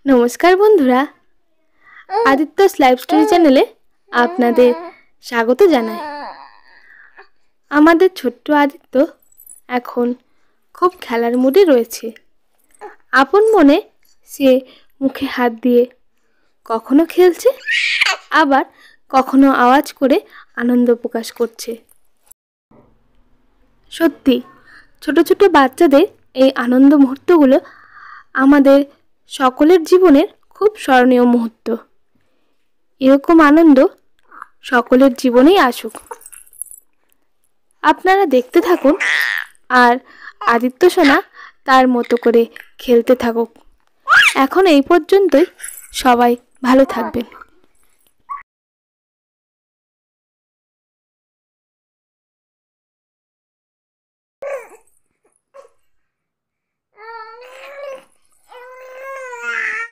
নমস্কার বন্ধুরা, Aditya's live story চ্যানেলে আপনাদের স্বাগত জানাই। আমাদের ছোট্ট আদিত্য এখন খুব খেলার মুডে রয়েছে। আপন মনে সে মুখে হাত দিয়ে কখনো খেলছে, আবার কখনো আওয়াজ করে আনন্দ প্রকাশ করছে। সত্যি ছোট ছোট বাচ্চাদের এই আনন্দ মুহূর্তগুলো আমাদের সকলের জীবনের খুব স্মরণীয় মুহূর্ত। এরকম আনন্দ সকলের জীবনেই আসুক। আপনারা দেখতে থাকুন আর আদিত্য সোনা তার মতো করে খেলতে থাকুক। এখন এই পর্যন্তই, সবাই ভালো থাকবেন।